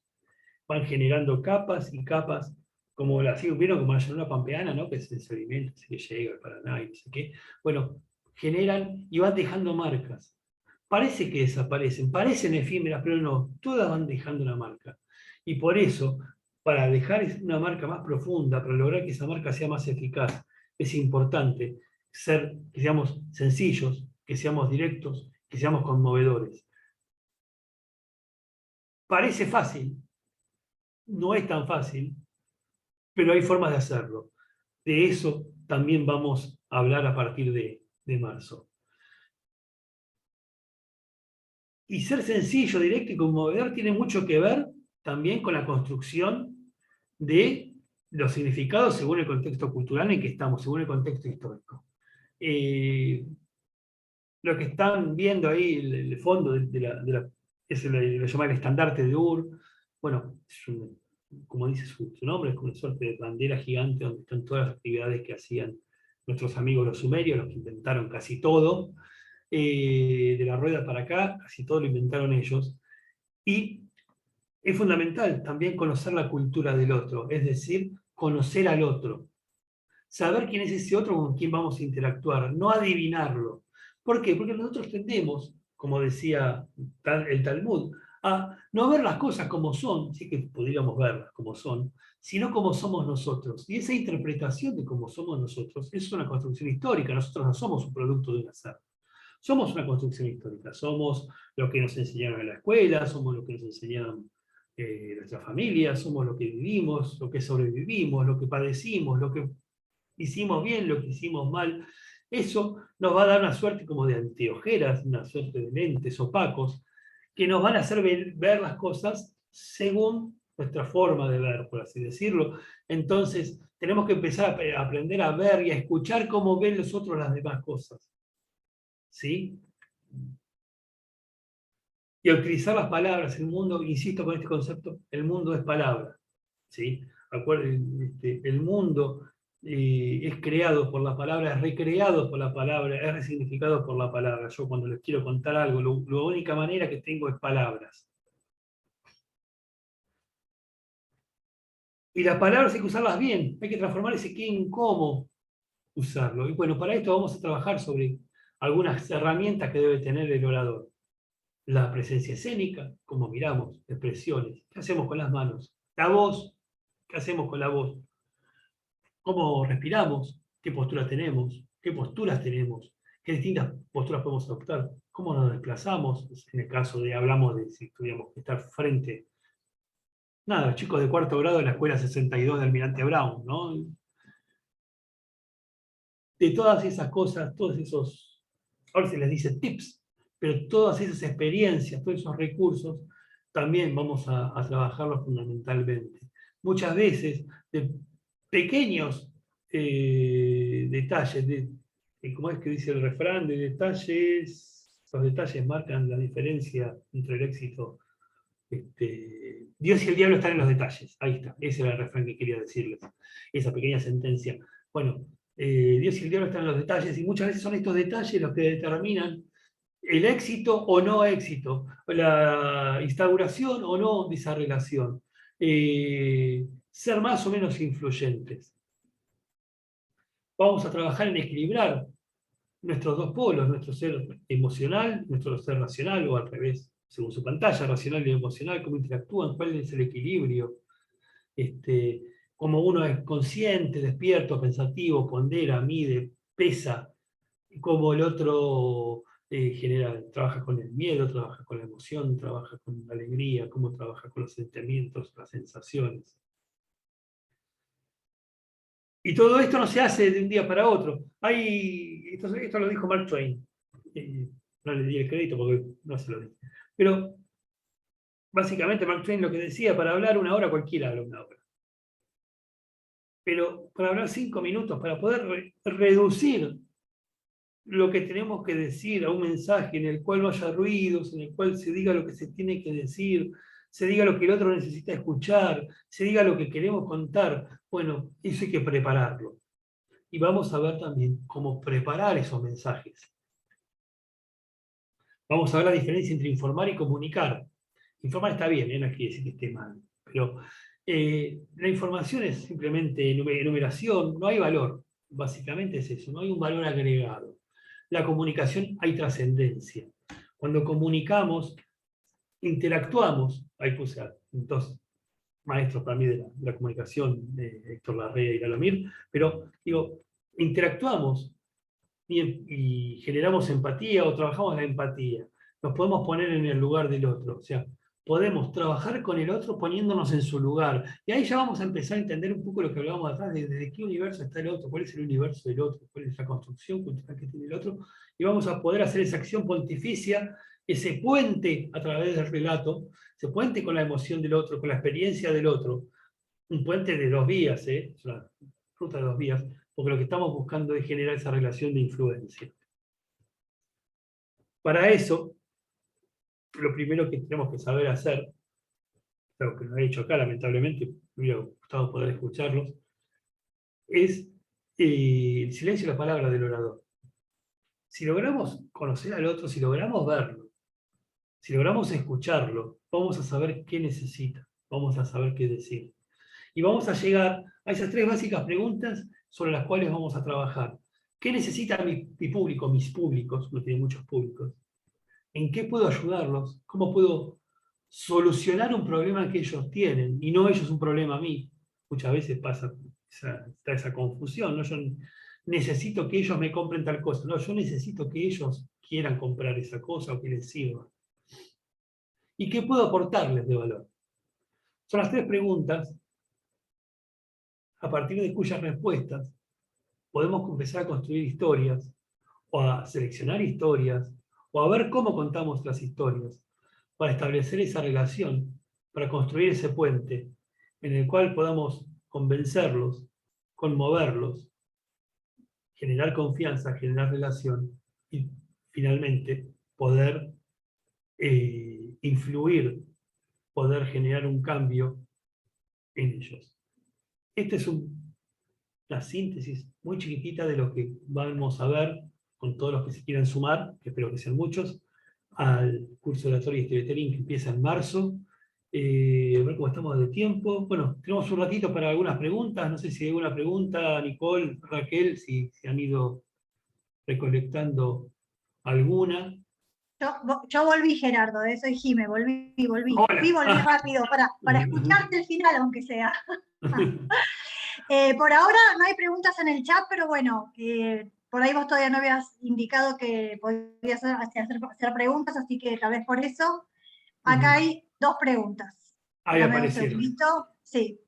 van generando capas y capas, como vieron como la llanura pampeana, ¿no?, que es el sedimento, así que llega al Paraná y no sé qué. Bueno, generan y van dejando marcas. Parece que desaparecen, parecen efímeras, pero no, todas van dejando una marca. Y por eso, para dejar una marca más profunda, para lograr que esa marca sea más eficaz, es importante que seamos sencillos, que seamos directos, que seamos conmovedores. Parece fácil, no es tan fácil, pero hay formas de hacerlo. De eso también vamos a hablar a partir de marzo. Y ser sencillo, directo y conmovedor tiene mucho que ver también con la construcción de los significados según el contexto cultural en que estamos, según el contexto histórico. Lo que están viendo ahí, el fondo lo llama el estandarte de Ur. Bueno, como dice su nombre, es como una suerte de bandera gigante donde están todas las actividades que hacían nuestros amigos los sumerios, los que inventaron casi todo. De la rueda para acá, casi todo lo inventaron ellos. Y es fundamental también conocer la cultura del otro, es decir, conocer al otro. Saber quién es ese otro con quien vamos a interactuar, no adivinarlo. ¿Por qué? Porque nosotros tendemos, como decía el Talmud, a no ver las cosas como son, sí que podríamos verlas como son, sino como somos nosotros. Y esa interpretación de cómo somos nosotros es una construcción histórica. Nosotros no somos un producto de un azar. Somos una construcción histórica, somos lo que nos enseñaron en la escuela, somos lo que nos enseñaron nuestras familias, somos lo que vivimos, lo que sobrevivimos, lo que padecimos, lo que hicimos bien, lo que hicimos mal. Eso nos va a dar una suerte como de anteojeras, una suerte de lentes opacos, que nos van a hacer ver las cosas según nuestra forma de ver, por así decirlo. Entonces, tenemos que empezar a aprender a ver y a escuchar cómo ven los otros las demás cosas. ¿Sí? Y a utilizar las palabras, el mundo, insisto con este concepto, el mundo es palabra. ¿Sí? Acuérdense, el mundo es creado por la palabra, es recreado por la palabra, es resignificado por la palabra. Yo cuando les quiero contar algo, la única manera que tengo es palabras. Y las palabras hay que usarlas bien, hay que transformar ese qué en cómo usarlo. Y bueno, para esto vamos a trabajar sobre algunas herramientas que debe tener el orador. La presencia escénica, cómo miramos, expresiones, qué hacemos con las manos, la voz, qué hacemos con la voz, cómo respiramos, qué posturas tenemos, qué distintas posturas podemos adoptar, cómo nos desplazamos, en el caso de, hablamos de si tuviéramos que estar frente, nada, chicos de cuarto grado de la escuela 62 de Almirante Brown, ¿no? De todas esas cosas, todos esos, ahora se les dice tips, pero todas esas experiencias, todos esos recursos, también vamos a trabajarlos fundamentalmente. Muchas veces, de pequeños detalles, ¿cómo es que dice el refrán? De detalles, los detalles marcan la diferencia entre el éxito. Dios y el diablo están en los detalles. Ahí está, ese era el refrán que quería decirles, esa pequeña sentencia. Bueno, Dios y el diablo están en los detalles, y muchas veces son estos detalles los que determinan el éxito o no éxito, la instauración o no de esa relación, ser más o menos influyentes. Vamos a trabajar en equilibrar nuestros dos polos, nuestro ser emocional, nuestro ser racional, o al revés, según su pantalla, racional y emocional, cómo interactúan, cuál es el equilibrio, cómo uno es consciente, despierto, pensativo, pondera, mide, pesa, y cómo el otro trabaja con el miedo, trabaja con la emoción, trabaja con la alegría, cómo trabaja con los sentimientos, las sensaciones. Y todo esto no se hace de un día para otro. Esto lo dijo Mark Twain. No le di el crédito porque no se lo di. Pero básicamente Mark Twain lo que decía, para hablar 1 hora cualquiera habla 1 hora. Pero para hablar 5 minutos, para poder reducir lo que tenemos que decir a un mensaje en el cual no haya ruidos, en el cual se diga lo que se tiene que decir, se diga lo que el otro necesita escuchar, se diga lo que queremos contar, bueno, eso hay que prepararlo. Y vamos a ver también cómo preparar esos mensajes. Vamos a ver la diferencia entre informar y comunicar. Informar está bien, no es que decir que esté mal, pero la información es simplemente enumeración, no hay valor. Básicamente es eso, no hay un valor agregado. La comunicación hay trascendencia. Cuando comunicamos, interactuamos, ahí puse a dos maestros para mí de la comunicación, Héctor Larrea y Lalomir, pero digo, interactuamos y generamos empatía o trabajamos la empatía. Nos podemos poner en el lugar del otro, o sea, podemos trabajar con el otro poniéndonos en su lugar. Y ahí ya vamos a empezar a entender un poco lo que hablábamos atrás, desde qué universo está el otro, cuál es el universo del otro, cuál es la construcción cultural que tiene el otro, y vamos a poder hacer esa acción pontificia, ese puente a través del relato, ese puente con la emoción del otro, con la experiencia del otro, un puente de 2 vías, es una ruta de 2 vías, porque lo que estamos buscando es generar esa relación de influencia. Para eso, lo primero que tenemos que saber hacer, lo que no he dicho acá, lamentablemente, me hubiera gustado poder escucharlos, es el silencio y la palabra del orador. Si logramos conocer al otro, si logramos verlo, si logramos escucharlo, vamos a saber qué necesita, vamos a saber qué decir. Y vamos a llegar a esas 3 básicas preguntas sobre las cuales vamos a trabajar. ¿Qué necesita mi público, mis públicos? No tiene muchos públicos. ¿En qué puedo ayudarlos? ¿Cómo puedo solucionar un problema que ellos tienen y no ellos un problema a mí? Muchas veces está esa confusión, ¿no? Yo necesito que ellos me compren tal cosa, no, yo necesito que ellos quieran comprar esa cosa o que les sirva. ¿Y qué puedo aportarles de valor? Son las 3 preguntas a partir de cuyas respuestas podemos empezar a construir historias, o a seleccionar historias, o a ver cómo contamos las historias, para establecer esa relación, para construir ese puente en el cual podamos convencerlos, conmoverlos, generar confianza, generar relación y finalmente poder influir, poder generar un cambio en ellos. Esta es una síntesis muy chiquitita de lo que vamos a ver con todos los que se quieran sumar, que espero que sean muchos, al curso de oratoria y storytelling que empieza en marzo. A ver cómo estamos de tiempo. Bueno, tenemos un ratito para algunas preguntas. No sé si hay alguna pregunta, Nicole, Raquel, si han ido recolectando alguna. Yo volví, Gerardo, soy Jime, volví. Hola. Volví rápido para escucharte el final, aunque sea. Por ahora no hay preguntas en el chat, pero bueno, por ahí vos todavía no habías indicado que podías hacer preguntas, así que tal vez por eso. Acá hay 2 preguntas. Ahí Dame un aparecieron. segundito. Sí.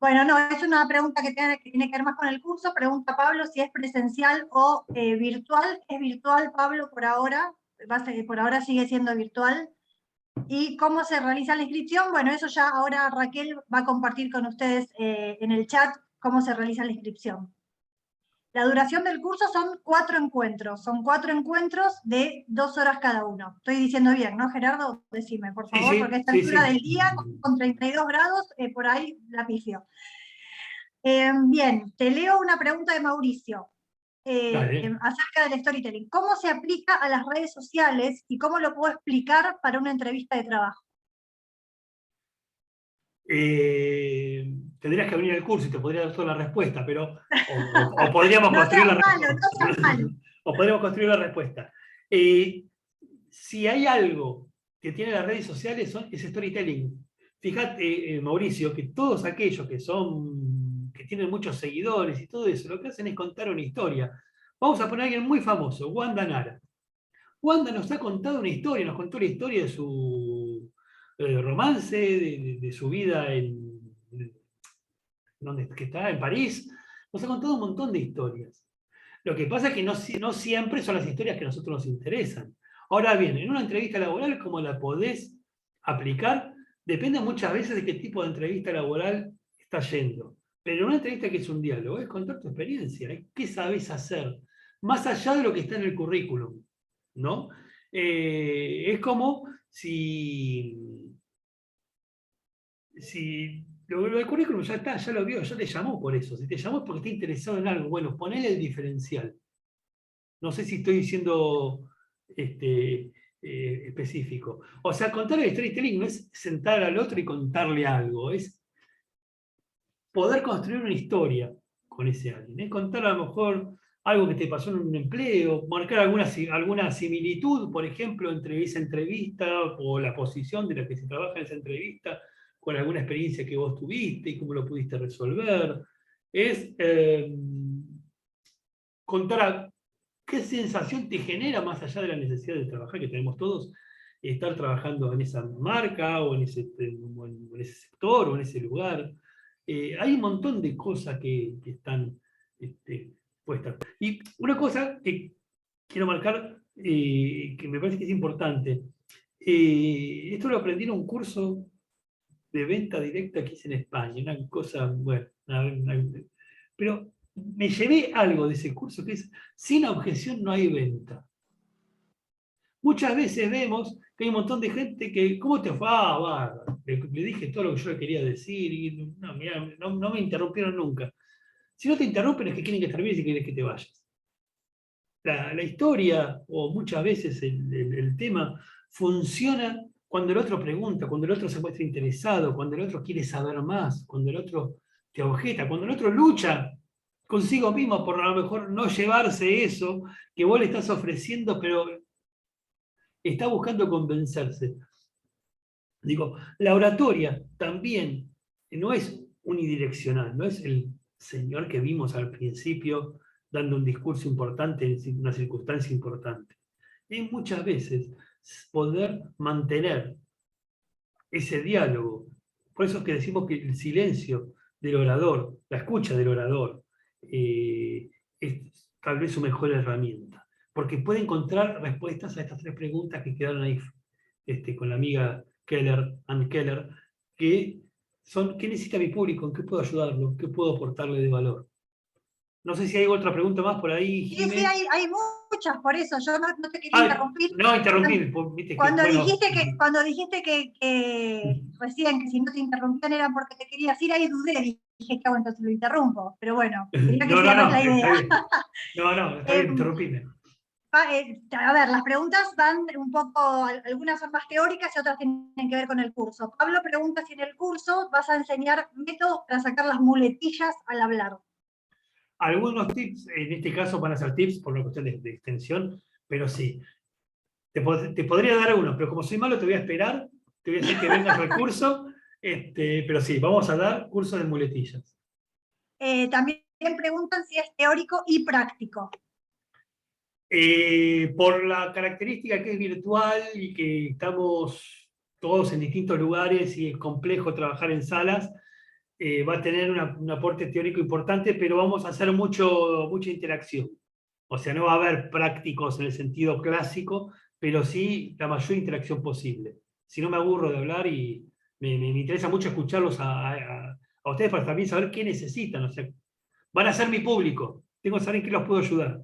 Bueno, no, es una pregunta que tiene que ver más con el curso. Pregunta Pablo si es presencial o virtual. Es virtual, Pablo, por ahora. Por ahora sigue siendo virtual. ¿Y cómo se realiza la inscripción? Bueno, eso ya ahora Raquel va a compartir con ustedes en el chat cómo se realiza la inscripción. La duración del curso son 4 encuentros. Son 4 encuentros de 2 horas cada uno. Estoy diciendo bien, ¿no, Gerardo? Decime, por favor, Sí, porque a esta sí, altura sí. del día, con 32 grados, por ahí la pifio. Bien, te leo una pregunta de Mauricio acerca del storytelling. ¿Cómo se aplica a las redes sociales y cómo lo puedo explicar para una entrevista de trabajo? Tendrías que venir al curso y te podría dar toda la respuesta, pero o podríamos No construir seas la malo, respuesta. no seas malo. O podríamos construir la respuesta. Si hay algo que tiene las redes sociales es storytelling. Fíjate, Mauricio, que todos aquellos que tienen muchos seguidores y todo eso, lo que hacen es contar una historia. Vamos a poner a alguien muy famoso, Wanda Nara. Wanda nos ha contado una historia, nos contó la historia de su romance, de su vida donde que está en París. Nos ha contado un montón de historias. Lo que pasa es que no siempre son las historias que a nosotros nos interesan. Ahora bien, en una entrevista laboral, ¿cómo la podés aplicar? Depende muchas veces de qué tipo de entrevista laboral estás yendo. Pero en una entrevista que es un diálogo, es contar tu experiencia, qué sabés hacer, más allá de lo que está en el currículum, ¿no? Es como si lo del currículum ya está, ya lo vio, ya te llamó por eso. Si te llamó es porque está interesado en algo, bueno, ponele el diferencial. No sé si estoy siendo específico. O sea, contar el storytelling no es sentar al otro y contarle algo, es poder construir una historia con ese alguien. Es contar a lo mejor algo que te pasó en un empleo, marcar alguna similitud, por ejemplo, entre esa entrevista o la posición de la que se trabaja en esa entrevista con alguna experiencia que vos tuviste y cómo lo pudiste resolver. Es contar qué sensación te genera más allá de la necesidad de trabajar que tenemos todos, estar trabajando en esa marca o en ese sector o en ese lugar. Hay un montón de cosas que están puestas. Y una cosa que quiero marcar, que me parece que es importante, esto lo aprendí en un curso de venta directa que hice en España, una cosa, bueno, pero me llevé algo de ese curso que es, sin objeción no hay venta. Muchas veces vemos que hay un montón de gente que, ¿cómo te fue? Le dije todo lo que yo le quería decir y no, mirá, no me interrumpieron nunca. Si no te interrumpen es que quieren que termines y quieren que te vayas. La historia, o muchas veces el tema, funciona cuando el otro pregunta, cuando el otro se muestra interesado, cuando el otro quiere saber más, cuando el otro te objeta, cuando el otro lucha consigo mismo por a lo mejor no llevarse eso que vos le estás ofreciendo, pero está buscando convencerse. Digo, la oratoria también no es unidireccional, no es el señor que vimos al principio dando un discurso importante en una circunstancia importante. Es muchas veces poder mantener ese diálogo. Por eso es que decimos que el silencio del orador, la escucha del orador, es tal vez su mejor herramienta, porque puede encontrar respuestas a estas tres preguntas que quedaron ahí con la amiga Ann Keller, que son, ¿qué necesita mi público? ¿En qué puedo ayudarlo? ¿Qué puedo aportarle de valor? No sé si hay otra pregunta más por ahí, Sí, sí, Jimé. hay muchas, por eso yo no te quería interrumpir. No interrumpir, viste que, Cuando bueno. dijiste que recién que si no te interrumpían era porque te querías ir, ahí dudé, dije que hago, entonces lo interrumpo. Pero bueno, quería que cierres la Está idea. bien. No, está bien, interrumpime. A ver, las preguntas van un poco, algunas son más teóricas y otras tienen que ver con el curso. Pablo pregunta si en el curso vas a enseñar métodos para sacar las muletillas al hablar. Algunos tips, en este caso van a ser tips por una cuestión de extensión, pero sí. Te podría dar uno, pero como soy malo te voy a esperar, te voy a decir que vengas al curso, pero sí, vamos a dar curso de muletillas. También preguntan si es teórico y práctico. Por la característica que es virtual y que estamos todos en distintos lugares y es complejo trabajar en salas, va a tener un aporte teórico importante, pero vamos a hacer mucha interacción. O sea, no va a haber prácticos en el sentido clásico, pero sí la mayor interacción posible. Si no me aburro de hablar y me interesa mucho escucharlos a ustedes para también saber qué necesitan. O sea, van a ser mi público. Tengo que saber en qué los puedo ayudar.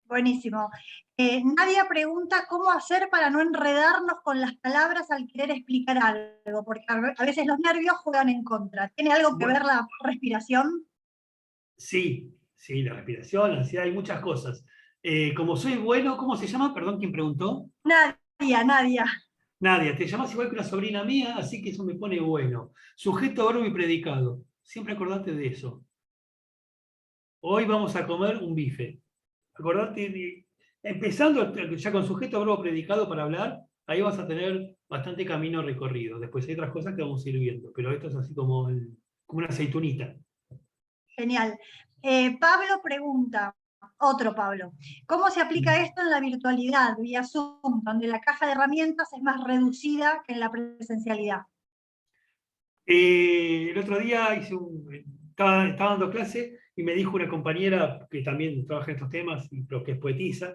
Buenísimo. Nadia pregunta cómo hacer para no enredarnos con las palabras al querer explicar algo, porque a veces los nervios juegan en contra. ¿Tiene algo que ver la respiración? Sí, la respiración, la ansiedad, hay muchas cosas. Como soy bueno, ¿cómo se llama? Perdón, ¿quién preguntó? Nadia. Nadia, te llamas igual que una sobrina mía, así que eso me pone bueno. Sujeto, verbo y predicado. Siempre acordate de eso. Hoy vamos a comer un bife. Acordate, empezando ya con sujeto, verbo, predicado para hablar, ahí vas a tener bastante camino recorrido. Después hay otras cosas que vamos a ir viendo, pero esto es así como, como una aceitunita. Genial. Pablo pregunta, otro Pablo, ¿cómo se aplica esto en la virtualidad, vía Zoom, donde la caja de herramientas es más reducida que en la presencialidad? El otro día estaba dando clase y me dijo una compañera que también trabaja en estos temas, pero que es poetisa,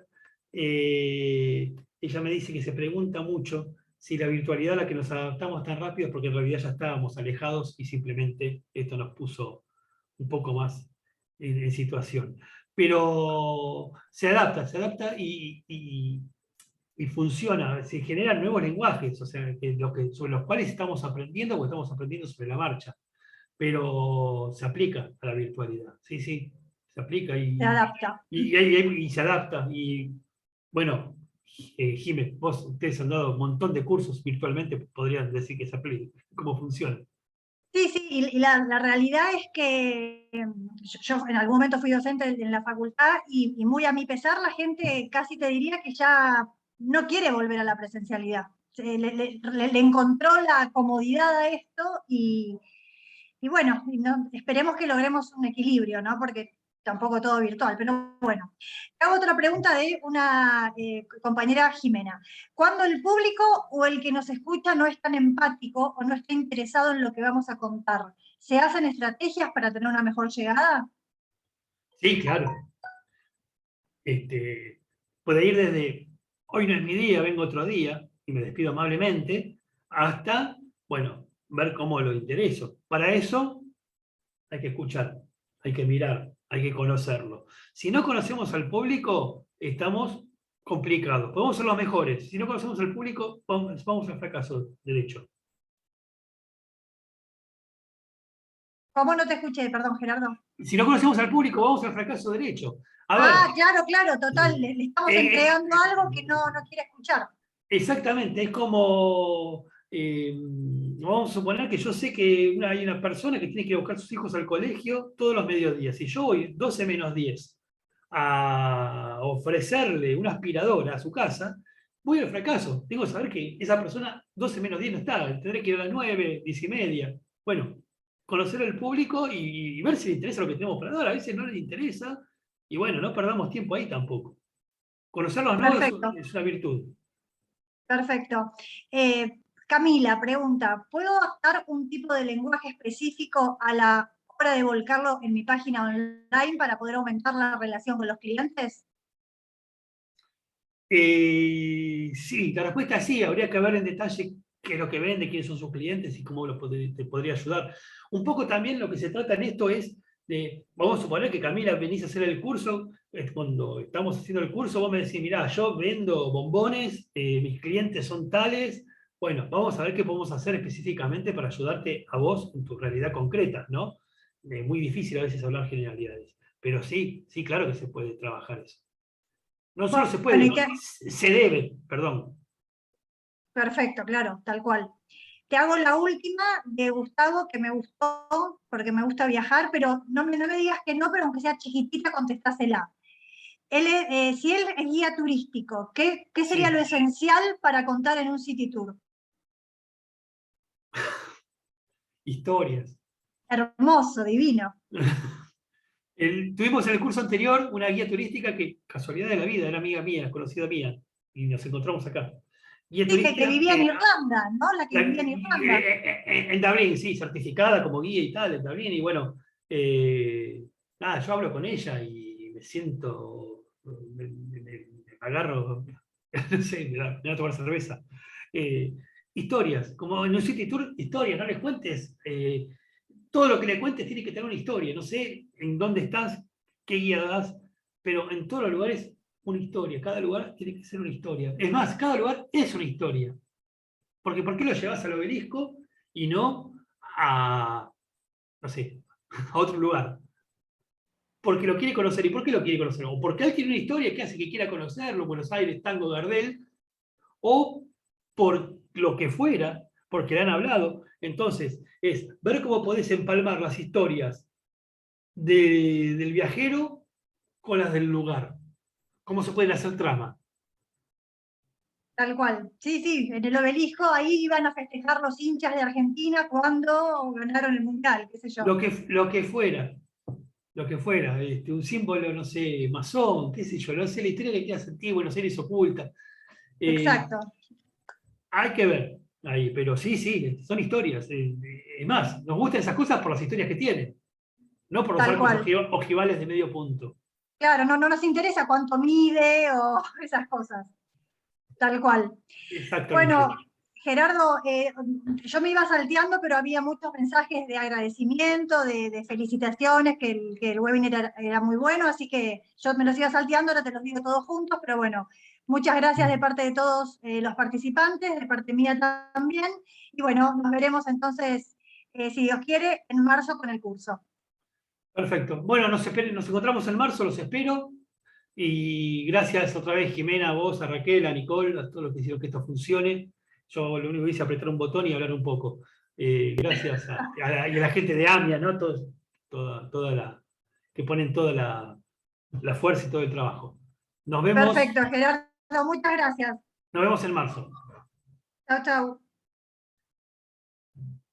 ella me dice que se pregunta mucho si la virtualidad a la que nos adaptamos tan rápido es porque en realidad ya estábamos alejados y simplemente esto nos puso un poco más en situación. Pero se adapta y funciona, se generan nuevos lenguajes, o sea, sobre los cuales estamos aprendiendo o estamos aprendiendo sobre la marcha, pero se aplica a la virtualidad, sí, sí, se aplica Se adapta. y se adapta. Y bueno, Jimé, ustedes han dado un montón de cursos virtualmente, podrían decir que se aplica, cómo funciona. Sí, sí, y la realidad es que yo en algún momento fui docente en la facultad y muy a mi pesar la gente casi te diría que ya no quiere volver a la presencialidad. Le encontró la comodidad a esto y bueno, esperemos que logremos un equilibrio, ¿no? Porque tampoco todo virtual, pero bueno. Hago otra pregunta de una compañera Jimena. ¿Cuándo el público o el que nos escucha no es tan empático o no está interesado en lo que vamos a contar? ¿Se hacen estrategias para tener una mejor llegada? Sí, claro. Puede ir desde hoy no es mi día, vengo otro día y me despido amablemente, hasta, bueno, ver cómo lo intereso. Para eso hay que escuchar, hay que mirar, hay que conocerlo. Si no conocemos al público, estamos complicados. Podemos ser los mejores. Si no conocemos al público, vamos al fracaso derecho. ¿Cómo no te escuché? Perdón, Gerardo. Si no conocemos al público, vamos al fracaso derecho. A ver, Ah, claro, claro, total. Le estamos eh, entregando algo que no quiere escuchar. exactamente, es como, vamos a suponer que yo sé que hay una persona que tiene que buscar a sus hijos al colegio todos los mediodías. Si yo voy 12 menos 10 a ofrecerle una aspiradora a su casa, voy al fracaso. Tengo que saber que esa persona 12 menos 10 no está, tendré que ir a las 9, 10 y media. Bueno, conocer al público y ver si le interesa lo que tenemos para dar. A veces no le interesa y bueno, no perdamos tiempo ahí tampoco. Conocerlos no Perfecto. es una virtud. Perfecto. Camila pregunta, ¿puedo adaptar un tipo de lenguaje específico a la hora de volcarlo en mi página online para poder aumentar la relación con los clientes? Sí, la respuesta es sí, habría que ver en detalle qué es lo que vende, quiénes son sus clientes y cómo te podría ayudar. Un poco también lo que se trata en esto es de, vamos a suponer que Camila venís a hacer el curso, cuando estamos haciendo el curso vos me decís, mirá, yo vendo bombones, mis clientes son tales, bueno, vamos a ver qué podemos hacer específicamente para ayudarte a vos en tu realidad concreta, ¿no? Es muy difícil a veces hablar generalidades, pero sí, sí, claro que se puede trabajar eso. No solo se Bueno, puede, y no, se debe, perdón. perfecto, claro, tal cual. Te hago la última de Gustavo, que me gustó, porque me gusta viajar, pero no me digas que no, pero aunque sea chiquitita, contestásela. Si él es guía turístico, ¿qué sería lo Sí, esencial para contar en un city tour? historias. Hermoso, divino. Tuvimos en el curso anterior una guía turística que, casualidad de la vida, era amiga mía, conocida mía, y nos encontramos acá. Guía Sí, que turística vivía en Irlanda, ¿no? La que vivía en Irlanda. en Dublín, sí, certificada como guía y tal, en Dublín, y bueno, nada, yo hablo con ella y me siento, me agarro, no sé, me voy a tomar cerveza. Eh, Historias, como en un city tour, historias, no les cuentes. Todo lo que le cuentes tiene que tener una historia. No sé en dónde estás, qué guía das, pero en todos los lugares una historia. Cada lugar tiene que ser una historia. Es más, cada lugar es una historia. Porque ¿por qué lo llevas al obelisco y no a, no sé, a otro lugar? Porque lo quiere conocer. ¿Y por qué lo quiere conocer? O porque él tiene una historia que hace que quiera conocerlo, Buenos Aires, Tango, Gardel, o por lo que fuera, porque le han hablado. Entonces, es ver cómo podés empalmar las historias del viajero con las del lugar. Cómo se pueden hacer trama. Tal cual. Sí, sí, en el obelisco ahí iban a festejar los hinchas de Argentina cuando ganaron el Mundial, qué sé yo. Lo que fuera. Lo que fuera, un símbolo, no sé, masón, qué sé yo, no sé, la historia que queda sentido, Buenos Aires oculta. Eh, Exacto, hay que ver ahí, pero sí, sí, son historias. Es más, nos gustan esas cosas por las historias que tienen, no por los tal arcos cual. ojivales de medio punto. Claro, no, no nos interesa cuánto mide o esas cosas. Tal cual. Exactamente. Bueno, Gerardo, yo me iba salteando, pero había muchos mensajes de agradecimiento, de felicitaciones, que el webinar era muy bueno, así que yo me los iba salteando, ahora te los digo todos juntos, pero bueno, muchas gracias de parte de todos los participantes, de parte mía también, y bueno, nos veremos entonces, si Dios quiere, en marzo con el curso. Perfecto. Bueno, nos encontramos en marzo, los espero. Y gracias otra vez, Jimena, a vos, a Raquel, a Nicole, a todos los que hicieron que esto funcione. Yo lo único que hice es apretar un botón y hablar un poco. Gracias y a la gente de AMIA, ¿no? Que ponen toda la fuerza y todo el trabajo. Perfecto, Gerardo, muchas gracias. Nos vemos en marzo. Chao, chao.